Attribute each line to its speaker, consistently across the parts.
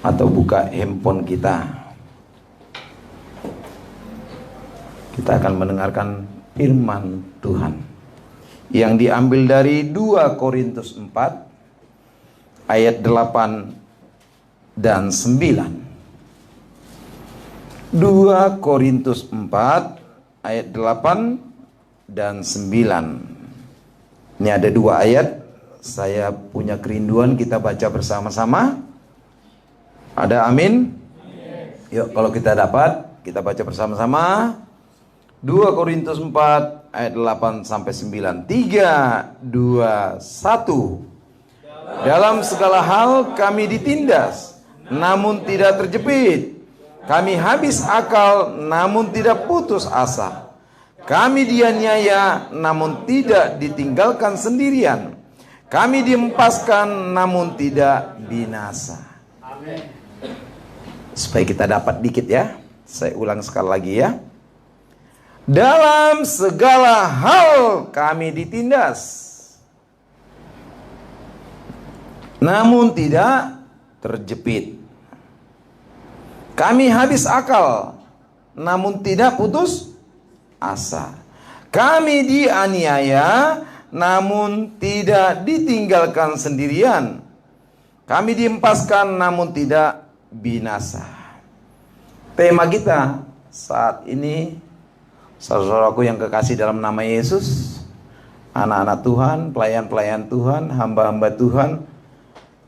Speaker 1: atau buka handphone kita. Kita akan mendengarkan firman Tuhan yang diambil dari 2 Korintus 4 ayat 8 dan 9. 2 Korintus 4 ayat 8 dan 9. Ini ada 2 ayat. Saya punya kerinduan kita baca bersama-sama. Ada amin? Yuk, kalau kita dapat, kita baca bersama-sama. 2 Korintus 4 ayat 8 sampai 9. 3, 2, 1. Dalam segala hal kami ditindas, namun tidak terjepit. Kami habis akal, namun tidak putus asa. Kami dianiaya, namun tidak ditinggalkan sendirian. Kami dihempaskan, namun tidak binasa. Supaya kita dapat dikit ya, saya ulang sekali lagi ya. Dalam segala hal kami ditindas, namun tidak terjepit. Kami habis akal, namun tidak putus asa. Kami dianiaya, namun tidak ditinggalkan sendirian. Kami dihempaskan, namun tidak binasa. Tema kita saat ini, saudaraku yang kekasih dalam nama Yesus, anak-anak Tuhan, pelayan-pelayan Tuhan, hamba-hamba Tuhan,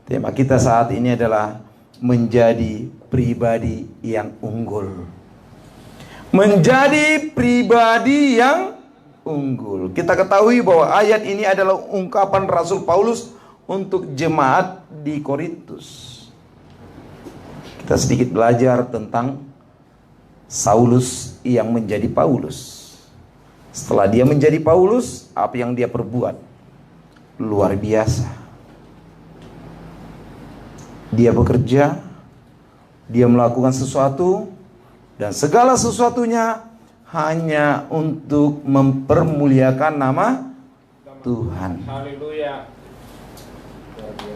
Speaker 1: tema kita saat ini adalah menjadi pribadi yang unggul. Menjadi pribadi yang unggul. Kita ketahui bahwa ayat ini adalah ungkapan Rasul Paulus untuk jemaat di Korintus. Kita sedikit belajar tentang Saulus yang menjadi Paulus. Setelah dia menjadi Paulus, apa yang dia perbuat? Luar biasa. Dia bekerja, dia melakukan sesuatu, dan segala sesuatunya hanya untuk mempermuliakan nama Tuhan.
Speaker 2: Haleluya.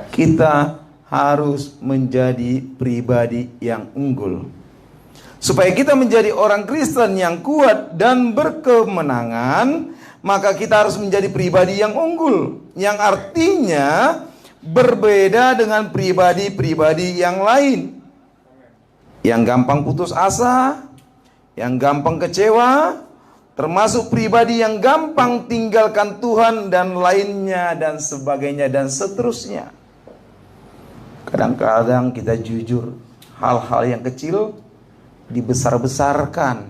Speaker 1: Kita harus menjadi pribadi yang unggul. Supaya kita menjadi orang Kristen yang kuat dan berkemenangan, maka kita harus menjadi pribadi yang unggul. Yang artinya berbeda dengan pribadi-pribadi yang lain. Yang gampang putus asa, yang gampang kecewa, termasuk pribadi yang gampang tinggalkan Tuhan dan lainnya dan sebagainya dan seterusnya. Kadang-kadang kita jujur, hal-hal yang kecil dibesar-besarkan.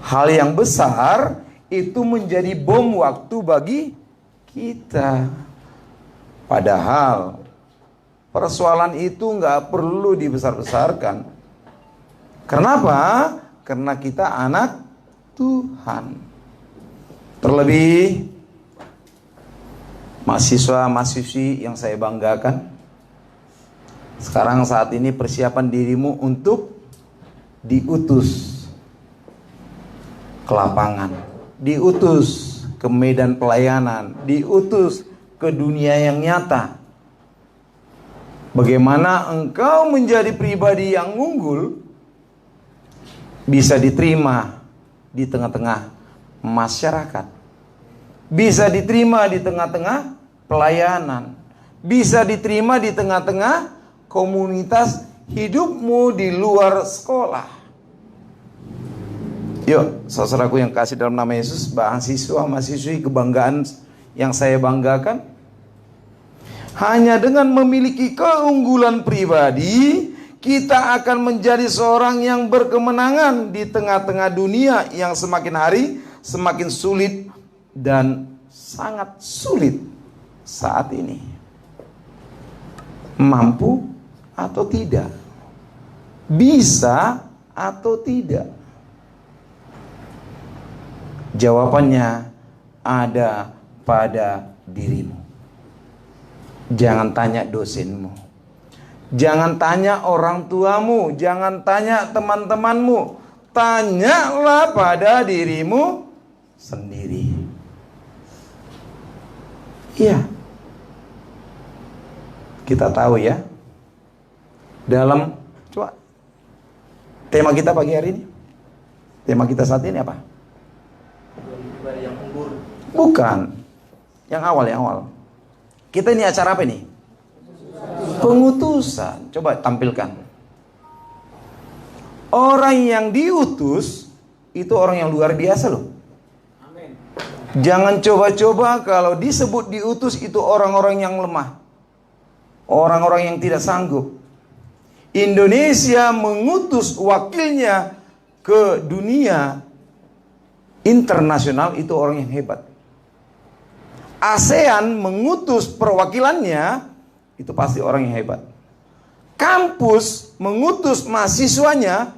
Speaker 1: Hal yang besar itu menjadi bom waktu bagi kita. Padahal persoalan itu nggak perlu dibesar-besarkan. Kenapa? Karena kita anak Tuhan. Terlebih mahasiswa-mahasiswi yang saya banggakan, sekarang saat ini persiapan dirimu untuk diutus ke lapangan, diutus ke medan pelayanan, diutus ke dunia yang nyata. Bagaimana engkau menjadi pribadi yang unggul, bisa diterima di tengah-tengah masyarakat, bisa diterima di tengah-tengah pelayanan, bisa diterima di tengah-tengah komunitas hidupmu di luar sekolah. Yuk, saudaraku yang kasih dalam nama Yesus, mahasiswa, mahasiswi kebanggaan yang saya banggakan, hanya dengan memiliki keunggulan pribadi, kita akan menjadi seorang yang berkemenangan di tengah-tengah dunia yang semakin hari semakin sulit dan sangat sulit saat ini. Mampu atau tidak? Bisa atau tidak? Jawabannya ada pada dirimu. Jangan tanya dosenmu, jangan tanya orang tuamu, jangan tanya teman-temanmu. Tanyalah pada dirimu sendiri. Iya, kita tahu ya, Dalam, coba, tema kita pagi hari ini, tema kita saat ini apa? Bukan, yang awal. Kita ini acara apa ini? Pengutusan. Coba tampilkan. Orang yang diutus itu orang yang luar biasa loh. Jangan coba-coba kalau disebut diutus itu orang-orang yang lemah, orang-orang yang tidak sanggup. Indonesia mengutus wakilnya ke dunia internasional itu orang yang hebat. ASEAN mengutus perwakilannya itu pasti orang yang hebat. Kampus mengutus mahasiswanya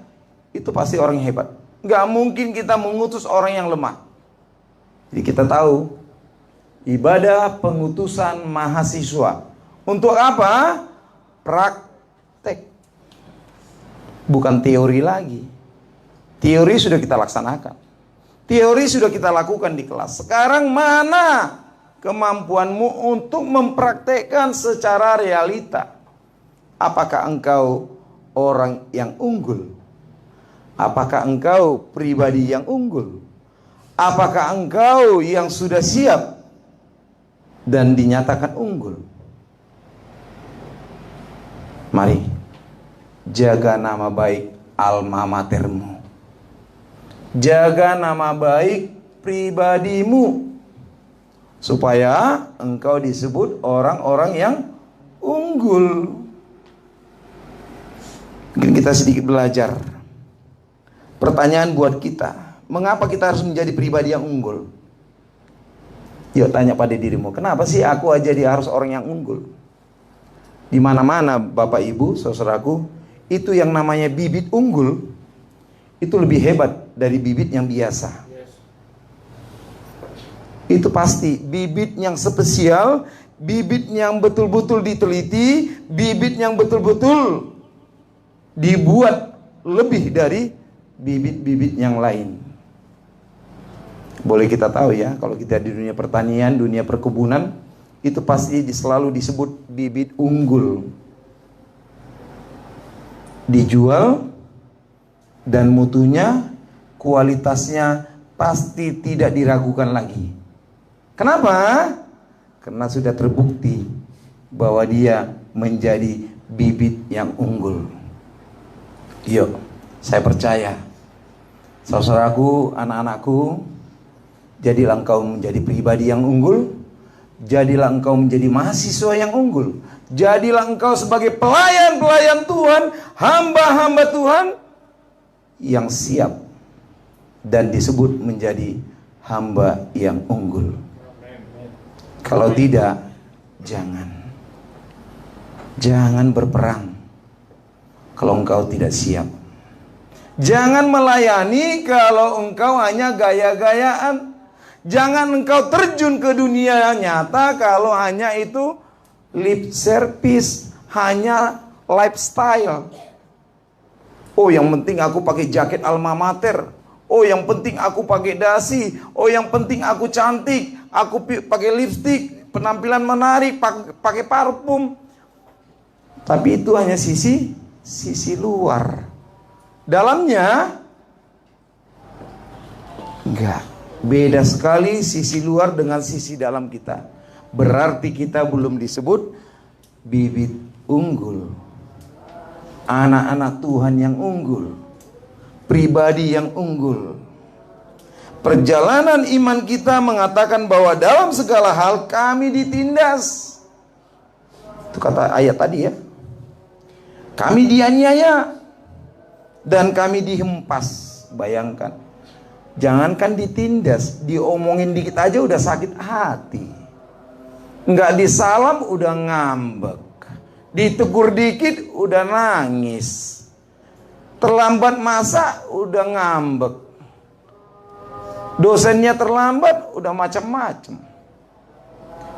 Speaker 1: itu pasti orang yang hebat. Gak mungkin kita mengutus orang yang lemah. Jadi kita tahu ibadah pengutusan mahasiswa untuk apa? Praktek, bukan teori lagi. Teori sudah kita laksanakan, teori sudah kita lakukan di kelas. Sekarang mana kemampuanmu untuk mempraktekkan secara realita? Apakah engkau orang yang unggul? Apakah engkau pribadi yang unggul? Apakah engkau yang sudah siap dan dinyatakan unggul? Mari jaga nama baik alma matermu, jaga nama baik pribadimu, supaya engkau disebut orang-orang yang unggul. Mungkin kita sedikit belajar. Pertanyaan buat kita, mengapa kita harus menjadi pribadi yang unggul? Yuk tanya pada dirimu, kenapa sih aku aja harus orang yang unggul? Di mana-mana Bapak Ibu, saudaraku, itu yang namanya bibit unggul itu lebih hebat dari bibit yang biasa. Itu pasti bibit yang spesial, bibit yang betul-betul diteliti, bibit yang betul-betul dibuat lebih dari bibit-bibit yang lain. Boleh kita tahu ya, kalau kita di dunia pertanian, dunia perkebunan, itu pasti selalu disebut bibit unggul. Dijual dan mutunya, kualitasnya pasti tidak diragukan lagi. Kenapa? Karena sudah terbukti bahwa dia menjadi bibit yang unggul. Yuk, saya percaya, saudaraku, anak-anakku, jadilah engkau menjadi pribadi yang unggul. Jadilah engkau menjadi mahasiswa yang unggul. Jadilah engkau sebagai pelayan-pelayan Tuhan, hamba-hamba Tuhan yang siap dan disebut menjadi hamba yang unggul. Kalau tidak, jangan berperang kalau engkau tidak siap. Jangan melayani kalau engkau hanya gaya-gayaan. Jangan engkau terjun ke dunia nyata kalau hanya itu lip service, hanya lifestyle. Oh, yang penting aku pakai jaket alma mater. Oh, yang penting aku pakai dasi. Oh, yang penting aku cantik. Aku pakai lipstik, penampilan menarik, pakai parfum. Tapi itu hanya sisi luar. Dalamnya enggak. Beda sekali sisi luar dengan sisi dalam kita. Berarti kita belum disebut bibit unggul, anak-anak Tuhan yang unggul, pribadi yang unggul. Perjalanan iman kita mengatakan bahwa dalam segala hal kami ditindas. Itu kata ayat tadi ya. Kami dianiaya dan kami dihempas. Bayangkan, jangankan ditindas, diomongin dikit aja udah sakit hati. Nggak disalam udah ngambek, ditegur dikit udah nangis, terlambat masak udah ngambek, dosennya terlambat udah macam-macam.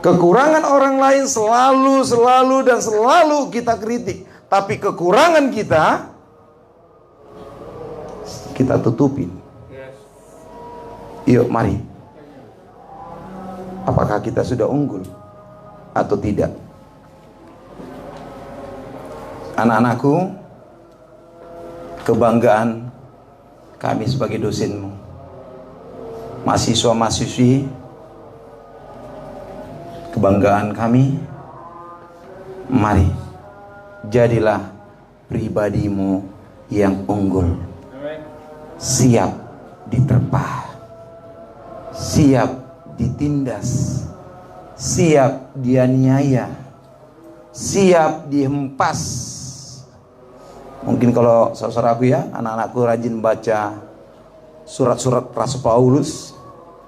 Speaker 1: Kekurangan orang lain selalu dan selalu kita kritik. Tapi kekurangan kita tutupin. Yuk mari. Apakah kita sudah unggul atau tidak? Anak-anakku, kebanggaan kami sebagai dosenmu, mahasiswa-mahasiswi, kebanggaan kami, mari jadilah pribadimu yang unggul, siap diterpa, siap ditindas, siap dianiaya, siap dihempas. Mungkin kalau saudaraku ya, anak-anakku rajin baca surat-surat Rasul Paulus,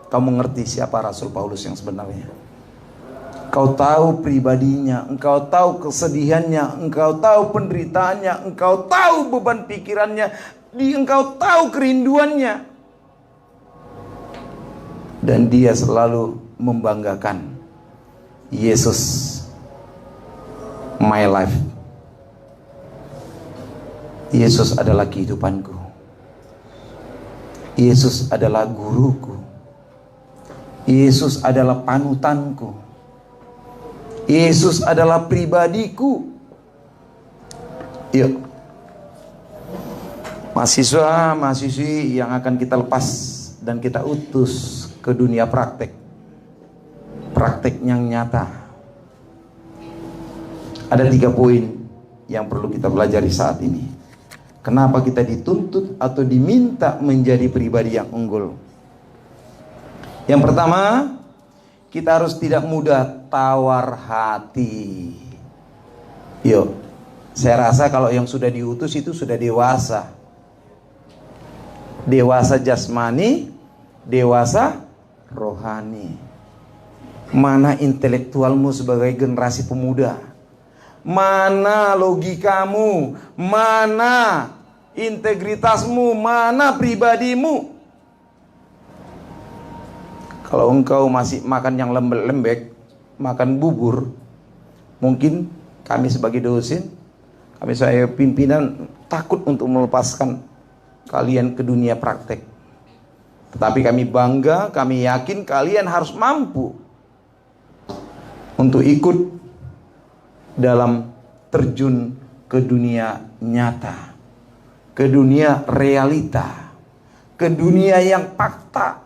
Speaker 1: kamu ngerti siapa Rasul Paulus yang sebenarnya. Kau tahu pribadinya, engkau tahu kesedihannya, engkau tahu penderitaannya, engkau tahu beban pikirannya, engkau tahu kerinduannya. Dan dia selalu membanggakan, Yesus, my life. Yesus adalah kehidupanku. Yesus adalah guruku. Yesus adalah panutanku. Yesus adalah pribadiku. Yuk, mahasiswa, mahasiswi yang akan kita lepas dan kita utus ke dunia praktek. Praktek yang nyata. Ada 3 poin yang perlu kita pelajari saat ini. Kenapa kita dituntut atau diminta menjadi pribadi yang unggul? Yang pertama, kita harus tidak mudah tawar hati. Yuk, saya rasa kalau yang sudah diutus itu sudah dewasa. Dewasa jasmani, dewasa rohani. Mana intelektualmu sebagai generasi pemuda? Mana logikamu? Mana integritasmu? Mana pribadimu? Kalau engkau masih makan yang lembek-lembek, makan bubur, mungkin kami sebagai dosen, kami sebagai pimpinan takut untuk melepaskan kalian ke dunia praktek. Tetapi kami bangga, kami yakin kalian harus mampu untuk ikut dalam terjun ke dunia nyata, ke dunia realita, ke dunia yang fakta.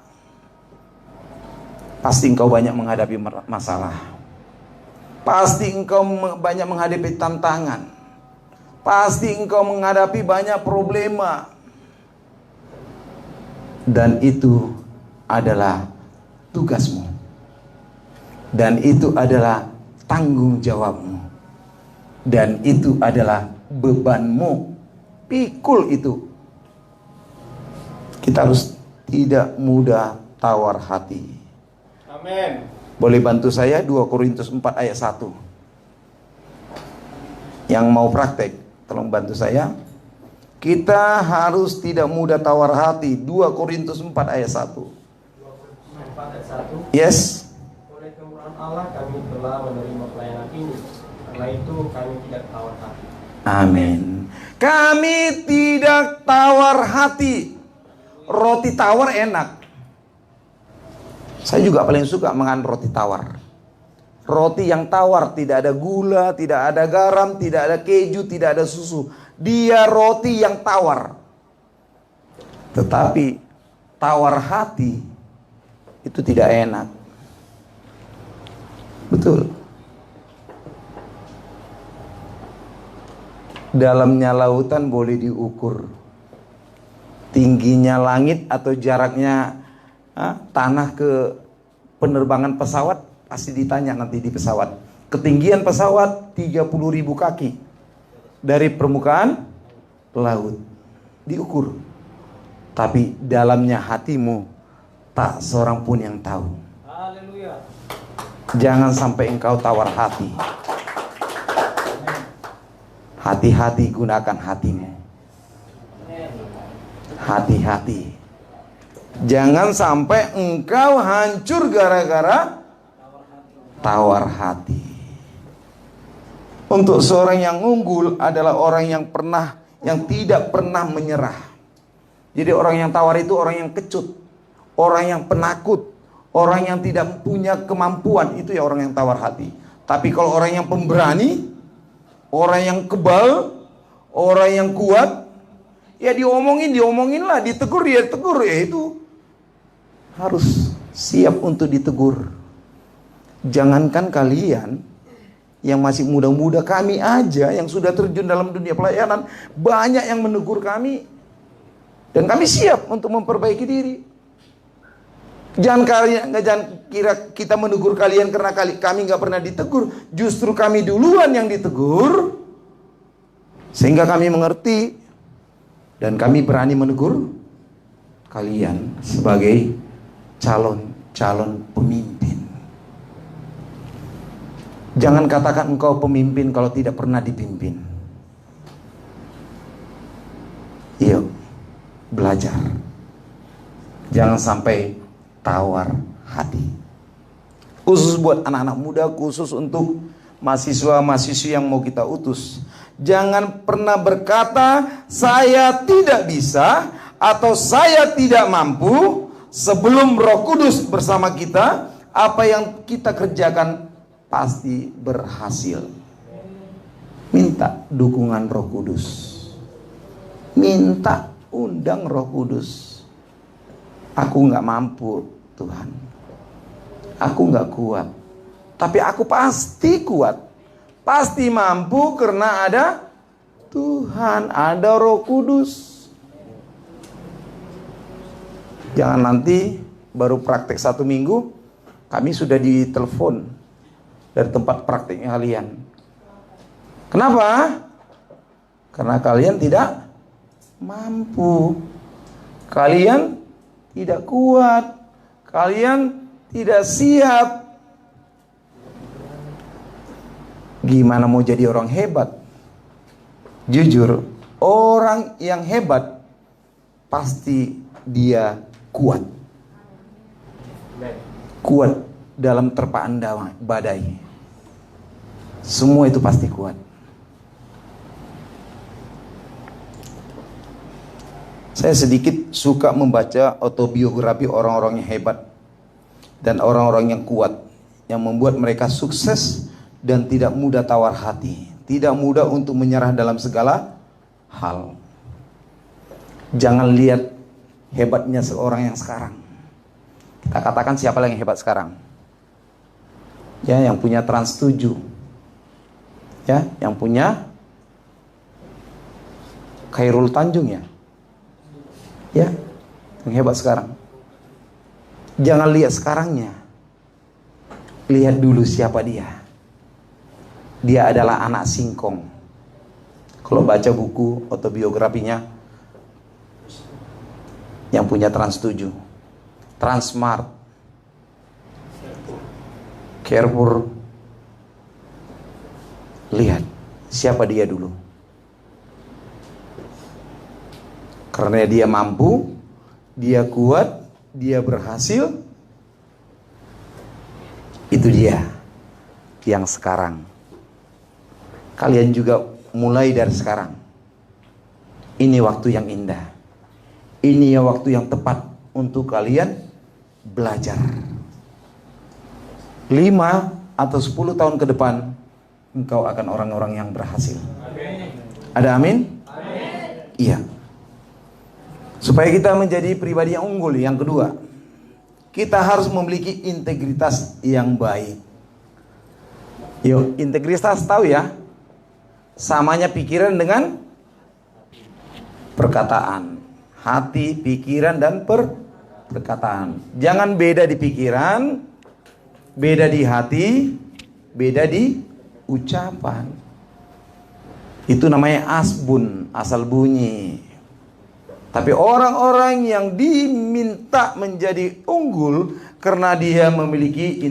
Speaker 1: Pasti engkau banyak menghadapi masalah. Pasti engkau banyak menghadapi tantangan. Pasti engkau menghadapi banyak problema. Dan itu adalah tugasmu. Dan itu adalah tanggung jawabmu. Dan itu adalah bebanmu. Pikul itu. Kita harus tidak mudah tawar hati.
Speaker 2: Amin.
Speaker 1: Boleh bantu saya 2 Korintus 4 ayat 1. Yang mau praktek, tolong bantu saya. Kita harus tidak mudah tawar hati. 2 Korintus 4 ayat 1.
Speaker 2: 2 Korintus 4 ayat 1.
Speaker 1: Yes.
Speaker 2: Oleh kemurahan Allah kami telah menerima pelayanan ini. Karena itu kami tidak tawar hati.
Speaker 1: Amin. Kami tidak tawar hati. Roti tawar enak. Saya juga paling suka makan roti tawar. Roti yang tawar, tidak ada gula, tidak ada garam, tidak ada keju, tidak ada susu. Dia roti yang tawar. Tetapi tawar hati itu tidak enak. Betul. Dalamnya lautan boleh diukur. Tingginya langit atau jaraknya tanah ke penerbangan pesawat pasti ditanya nanti di pesawat. Ketinggian pesawat 30.000 kaki dari permukaan laut. Diukur. Tapi dalamnya hatimu tak seorang pun yang tahu.
Speaker 2: Haleluya.
Speaker 1: Jangan sampai engkau tawar hati. Hati-hati gunakan hatimu. Hati-hati. Jangan sampai engkau hancur gara-gara tawar hati. Untuk seorang yang unggul adalah orang yang tidak pernah menyerah. Jadi orang yang tawar itu orang yang kecut, orang yang penakut, orang yang tidak punya kemampuan, itu ya orang yang tawar hati. Tapi kalau orang yang pemberani, orang yang kebal, Orang yang kuat, ya diomonginlah, ditegur, ya tegur, ya itu harus siap untuk ditegur. Jangankan kalian yang masih muda-muda, kami aja yang sudah terjun dalam dunia pelayanan, banyak yang menegur kami. Dan kami siap untuk memperbaiki diri. Jangan kira kita menegur kalian karena kami nggak pernah ditegur. Justru kami duluan yang ditegur, sehingga kami mengerti dan kami berani menegur kalian sebagai calon pemimpin. Jangan katakan engkau pemimpin kalau tidak pernah dipimpin. Yuk, belajar. Jangan sampai tawar hati. Khusus buat anak-anak muda, khusus untuk mahasiswa-mahasiswi yang mau kita utus. Jangan pernah berkata saya tidak bisa atau saya tidak mampu sebelum Roh Kudus bersama kita. Apa yang kita kerjakan pasti berhasil. Minta dukungan Roh Kudus. Minta undang Roh Kudus. Aku nggak mampu, Tuhan. Aku nggak kuat. Tapi aku pasti kuat. Pasti mampu karena ada Tuhan, ada Roh Kudus. Jangan nanti baru praktek 1 minggu, kami sudah ditelepon dari tempat prakteknya kalian. Kenapa? Karena kalian tidak mampu. Kalian tidak kuat. Kalian tidak siap. Gimana mau jadi orang hebat? Jujur, orang yang hebat pasti dia kuat. Kuat dalam terpaan badai. Semua itu pasti kuat. Saya sedikit suka membaca autobiografi orang-orang yang hebat dan orang-orang yang kuat, yang membuat mereka sukses dan tidak mudah tawar hati, tidak mudah untuk menyerah dalam segala hal. Jangan lihat hebatnya seorang yang sekarang. Kita katakan siapa yang hebat sekarang? Ya, yang punya Trans 7. Ya, yang punya Khairul Tanjung ya. Ya, yang hebat sekarang. Jangan lihat sekarangnya. Lihat dulu siapa dia. Dia adalah anak singkong. Kalau baca buku autobiografinya, yang punya Trans 7, Transmart, Carrefour. Lihat siapa dia dulu. Karena dia mampu, dia kuat, dia berhasil. Itu dia yang sekarang. Kalian juga mulai dari sekarang. Ini waktu yang indah. Ini waktu yang tepat untuk kalian belajar. 5 atau 10 tahun ke depan, engkau akan orang-orang yang berhasil. Ada amin? Iya. Supaya kita menjadi pribadi yang unggul. Yang kedua, kita harus memiliki integritas yang baik. Yuk, integritas tahu ya? Samanya pikiran dengan perkataan. Hati, pikiran, dan perkataan. Jangan beda di pikiran, beda di hati, beda di ucapan. Itu namanya asbun, asal bunyi. Tapi orang-orang yang diminta menjadi unggul karena dia memiliki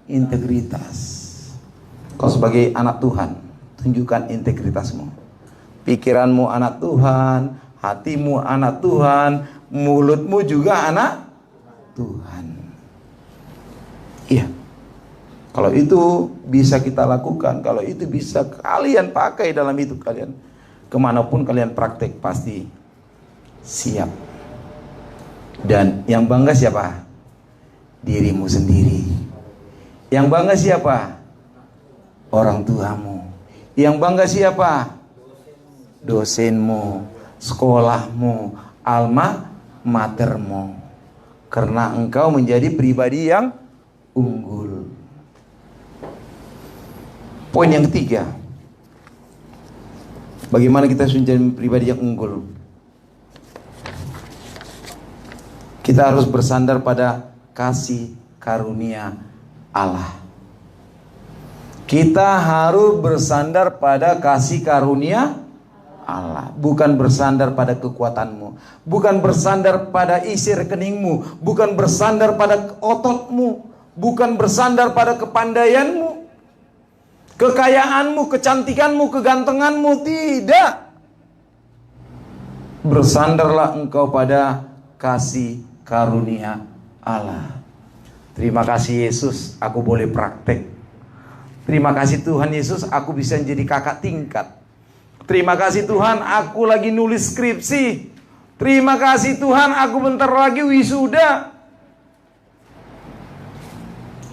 Speaker 1: integritas. Kau sebagai anak Tuhan, tunjukkan integritasmu. Pikiranmu anak Tuhan, hatimu anak Tuhan, mulutmu juga anak Tuhan. Iya. Kalau itu bisa kita lakukan, kalau itu bisa kalian pakai dalam hidup kalian, kemanapun kalian praktek pasti siap. Dan yang bangga siapa? Dirimu sendiri. Yang bangga siapa? Orang tuamu. Yang bangga siapa? dosenmu, sekolahmu, alma matermu. Karena engkau menjadi pribadi yang unggul. Poin yang ketiga, bagaimana kita menjadi pribadi yang unggul? Kita harus bersandar pada kasih karunia Allah. Kita harus bersandar pada kasih karunia Allah, bukan bersandar pada kekuatanmu, bukan bersandar pada isi rekeningmu, bukan bersandar pada ototmu, bukan bersandar pada kepandaianmu, kekayaanmu, kecantikanmu, kegantenganmu. Tidak. Bersandarlah engkau pada kasih karunia Allah. Terima kasih Yesus, aku boleh praktek. Terima kasih Tuhan Yesus, aku bisa menjadi kakak tingkat. Terima kasih Tuhan, aku lagi nulis skripsi. Terima kasih Tuhan, aku bentar lagi wisuda.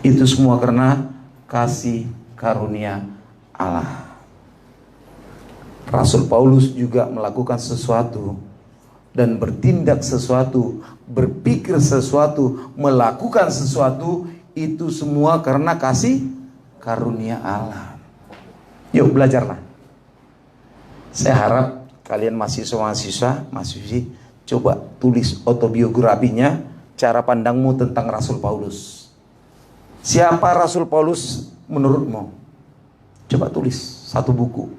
Speaker 1: Itu semua karena kasih karunia Allah. Rasul Paulus juga melakukan sesuatu dan bertindak sesuatu, berpikir sesuatu, melakukan sesuatu, itu semua karena kasih karunia Allah. Yuk belajarlah. Saya harap kalian mahasiswi coba tulis autobiografinya, cara pandangmu tentang Rasul Paulus. Siapa Rasul Paulus menurutmu? Coba tulis satu buku.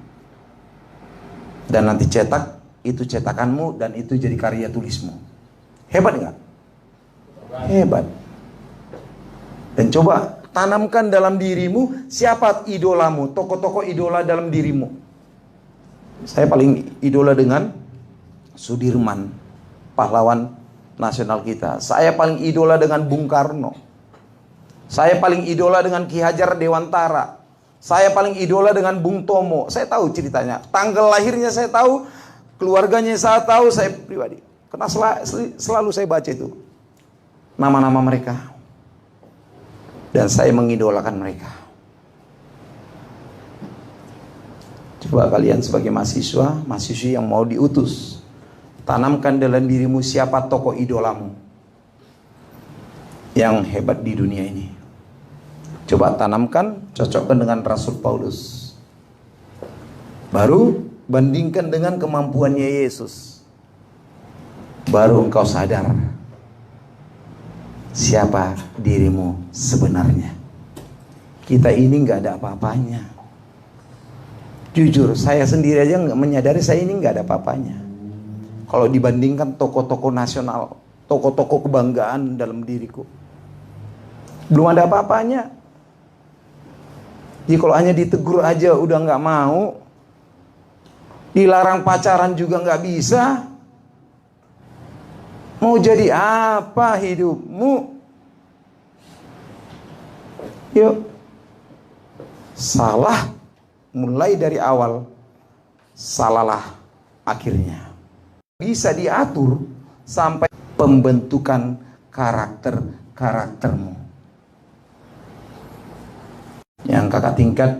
Speaker 1: Dan nanti cetak, itu cetakanmu dan itu jadi karya tulismu. Hebat nggak? Hebat. Dan coba tanamkan dalam dirimu siapa idolamu, tokoh-tokoh idola dalam dirimu. Saya paling idola dengan Sudirman, pahlawan nasional kita. Saya paling idola dengan Bung Karno. Saya paling idola dengan Ki Hajar Dewantara. Saya paling idola dengan Bung Tomo. Saya tahu ceritanya. Tanggal lahirnya saya tahu, keluarganya saya tahu, saya pribadi. Karena selalu saya baca itu. Nama-nama mereka. Dan saya mengidolakan mereka. Coba kalian sebagai mahasiswi yang mau diutus, tanamkan dalam dirimu siapa tokoh idolamu yang hebat di dunia ini. Coba tanamkan, cocokkan dengan Rasul Paulus. Baru bandingkan dengan kemampuannya Yesus. Baru engkau sadar siapa dirimu sebenarnya. Kita ini nggak ada apa-apanya. Jujur, saya sendiri aja nggak menyadari saya ini nggak ada apa-apanya. Kalau dibandingkan tokoh-tokoh nasional, tokoh-tokoh kebanggaan dalam diriku, belum ada apa-apanya. Jadi kalau hanya ditegur aja udah nggak mau, dilarang pacaran juga nggak bisa. Mau jadi apa hidupmu? Yuk, salah mulai dari awal, salahlah akhirnya. Bisa diatur sampai pembentukan karaktermu. Yang kakak tingkat,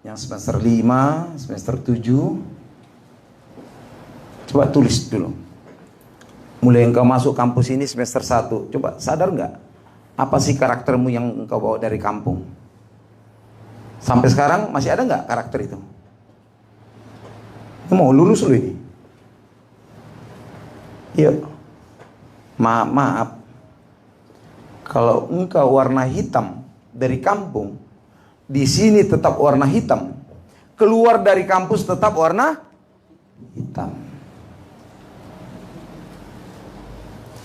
Speaker 1: yang semester 5, semester 7, coba tulis dulu. Mulai engkau masuk kampus ini semester 1, coba sadar nggak? Apa sih karaktermu yang engkau bawa dari kampung? Sampai sekarang masih ada nggak karakter itu? Mau lulus lu ini? Yuk. Maaf. Kalau engkau warna hitam dari kampung, di sini tetap warna hitam. Keluar dari kampus tetap warna hitam.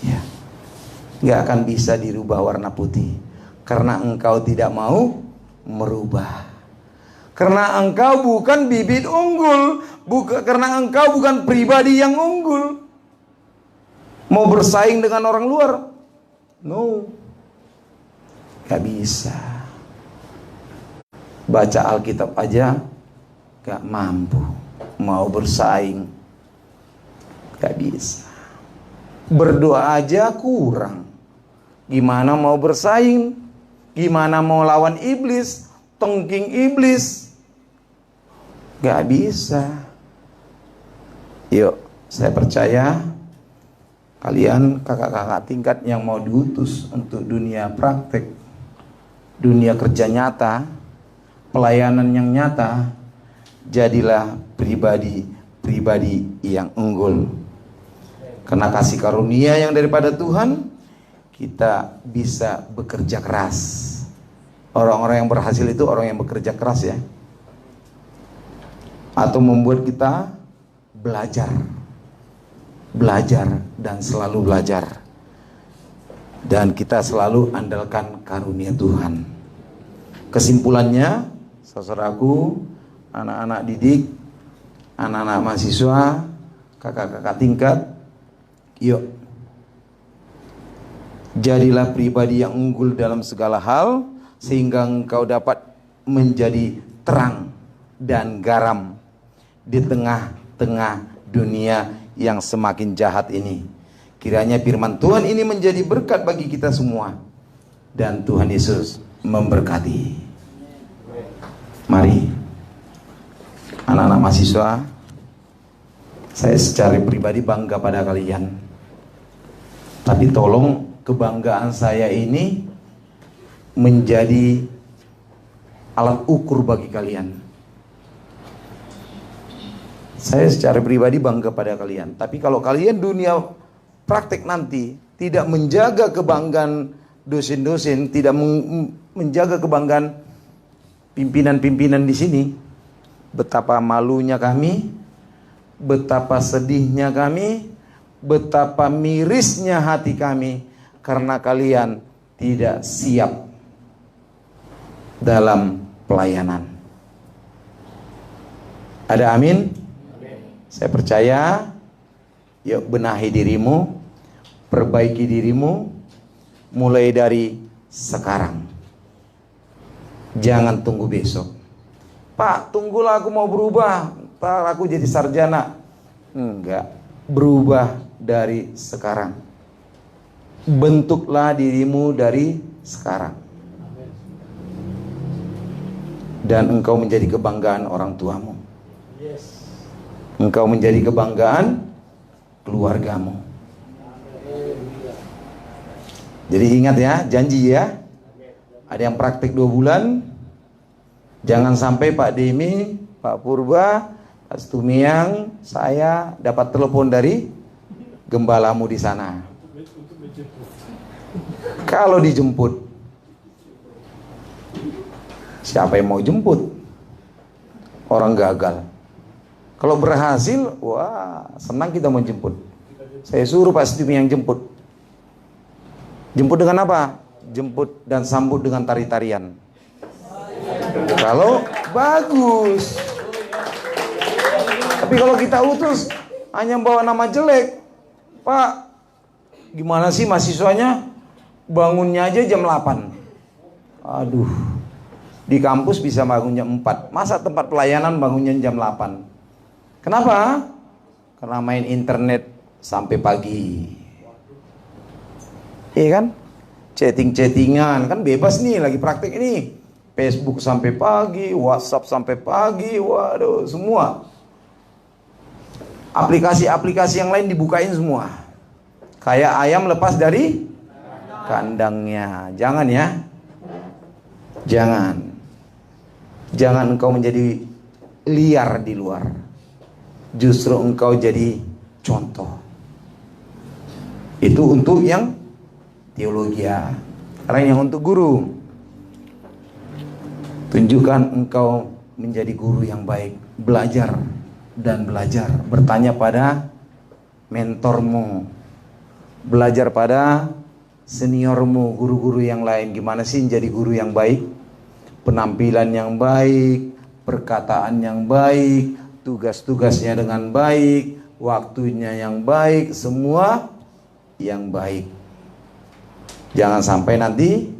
Speaker 1: Ya. Nggak akan bisa dirubah warna putih. Karena engkau tidak mau merubah. Karena engkau bukan bibit unggul, karena engkau bukan pribadi yang unggul. Mau bersaing dengan orang luar? No. Gak bisa. Baca Alkitab aja gak mampu. Mau bersaing gak bisa. Berdoa aja kurang. Gimana mau bersaing? Gimana mau lawan iblis? Tengking iblis? Gak bisa. Yuk, saya percaya kalian kakak-kakak tingkat yang mau diutus untuk dunia praktek, dunia kerja nyata, pelayanan yang nyata, jadilah pribadi yang unggul. Karena kasih karunia yang daripada Tuhan, kita bisa bekerja keras. Orang-orang yang berhasil itu orang yang bekerja keras ya. Atau membuat kita belajar dan selalu belajar. Dan kita selalu andalkan karunia Tuhan. Kesimpulannya, saudaraku, anak-anak didik, anak-anak mahasiswa, kakak-kakak tingkat, yuk, jadilah pribadi yang unggul dalam segala hal, sehingga engkau dapat menjadi terang dan garam di tengah-tengah dunia yang semakin jahat ini. Kiranya firman Tuhan ini menjadi berkat bagi kita semua, dan Tuhan Yesus memberkati. Mari anak-anak mahasiswa, saya secara pribadi bangga pada kalian. Tapi tolong kebanggaan saya ini menjadi alat ukur bagi kalian. Saya secara pribadi bangga pada kalian. Tapi kalau kalian dunia praktek nanti tidak menjaga kebanggaan dosen-dosen, tidak menjaga kebanggaan pimpinan-pimpinan di sini, betapa malunya kami, betapa sedihnya kami, betapa mirisnya hati kami, karena kalian tidak siap dalam pelayanan. Ada amin? Saya percaya. Yuk, benahi dirimu, perbaiki dirimu mulai dari sekarang. Jangan tunggu besok. Pak, tunggulah aku mau berubah, ntar aku jadi sarjana. Enggak, berubah dari sekarang. Bentuklah dirimu dari sekarang. Dan engkau menjadi kebanggaan orang tuamu. Engkau menjadi kebanggaan keluargamu. Jadi ingat ya, janji ya. Ada yang praktik 2 bulan. Jangan sampai Pak Demi, Pak Purba, Pak Stumiang, saya dapat telepon dari gembalamu di sana. Kalau dijemput, siapa yang mau jemput? Orang gagal. Kalau berhasil, wah, senang kita mau jemput. Saya suruh Pak Stumiang jemput. Jemput dengan apa? Jemput dan sambut dengan tari-tarian. Kalau bagus. Tapi kalau kita utus hanya bawa nama jelek, Pak, gimana sih mahasiswanya? Bangunnya aja jam 8. Aduh, di kampus bisa bangun jam 4. Masa tempat pelayanan bangunnya jam 8? Kenapa? Karena main internet sampai pagi. Iya kan? Chatting-chattingan, kan bebas nih lagi praktek ini. Facebook sampai pagi, WhatsApp sampai pagi, waduh, semua. Aplikasi-aplikasi yang lain dibukain semua. Kayak ayam lepas dari kandangnya. Jangan ya. Jangan. Jangan engkau menjadi liar di luar. Justru engkau jadi contoh. Itu untuk yang teologi ya. Karena yang untuk guru, tunjukkan engkau menjadi guru yang baik. Belajar dan belajar. Bertanya pada mentormu. Belajar pada seniormu, guru-guru yang lain. Gimana sih menjadi guru yang baik? Penampilan yang baik, perkataan yang baik, tugas-tugasnya dengan baik, waktunya yang baik, semua yang baik. Jangan sampai nanti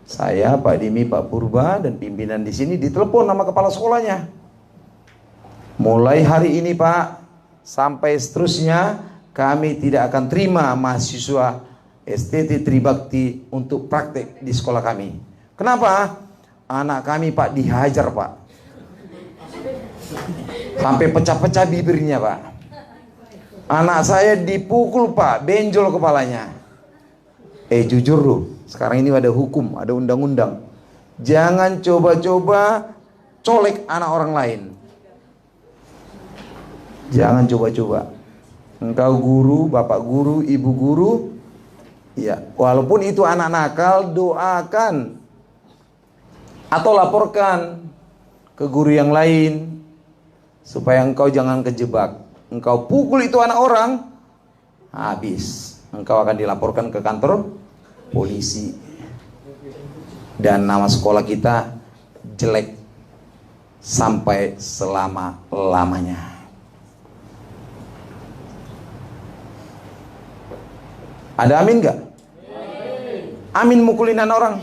Speaker 1: saya, Pak Dimi, Pak Purba, dan pimpinan di sini ditelepon sama kepala sekolahnya. Mulai hari ini Pak, sampai seterusnya kami tidak akan terima mahasiswa STT Tribakti untuk praktek di sekolah kami. Kenapa? Anak kami Pak dihajar Pak, sampai pecah-pecah bibirnya Pak. Anak saya dipukul pak, benjol kepalanya. Jujur loh, sekarang ini ada hukum, ada undang-undang. Jangan coba-coba colek anak orang lain. Jangan coba-coba. Engkau guru, bapak guru, ibu guru, ya, walaupun itu anak nakal, doakan atau laporkan ke guru yang lain supaya engkau jangan kejebak. Engkau pukul itu anak orang, habis. Engkau akan dilaporkan ke kantor polisi. Dan nama sekolah kita jelek sampai selama-lamanya. Ada amin gak? Amin mukulin anak orang?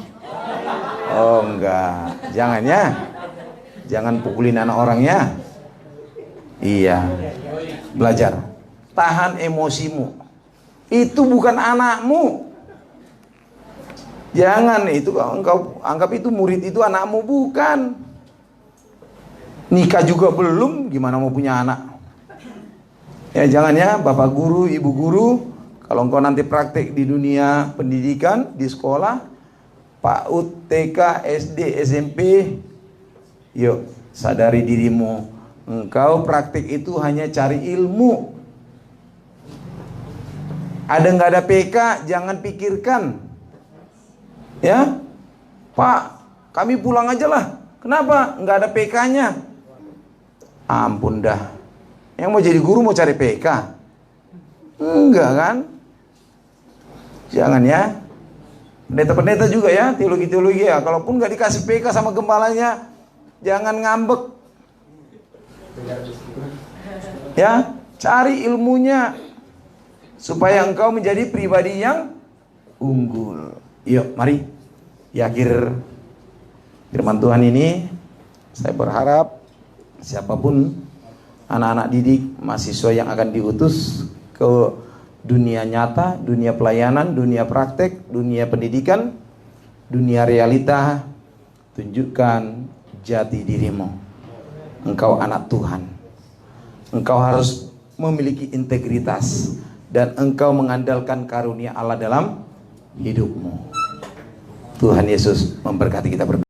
Speaker 1: Oh enggak, jangan ya. Jangan pukulin anak orang ya. Iya. Belajar. Tahan emosimu. Itu bukan anakmu. Jangan itu engkau anggap itu murid itu anakmu, bukan. Nikah juga belum, gimana mau punya anak? Ya jangan ya, bapak guru, ibu guru, kalau engkau nanti praktek di dunia pendidikan, di sekolah, PAUD, TK, SD, SMP, yuk sadari dirimu. Engkau praktek itu hanya cari ilmu. Ada nggak ada PK, jangan pikirkan. Ya, Pak, kami pulang aja lah. Kenapa? Nggak ada PK-nya. Ampun dah. Yang mau jadi guru mau cari PK? Enggak kan? Jangan ya. Pendeta-pendeta juga ya, teologi-teologi ya. Kalaupun nggak dikasih PK sama gembalanya, jangan ngambek. Ya, cari ilmunya supaya engkau menjadi pribadi yang unggul. Yuk, mari. Di akhir firman Tuhan ini, saya berharap siapapun anak-anak didik, mahasiswa yang akan diutus ke dunia nyata, dunia pelayanan, dunia praktek, dunia pendidikan, dunia realita, tunjukkan jati dirimu. Engkau anak Tuhan. Engkau harus memiliki integritas dan engkau mengandalkan karunia Allah dalam hidupmu. Tuhan Yesus memberkati kita berdua.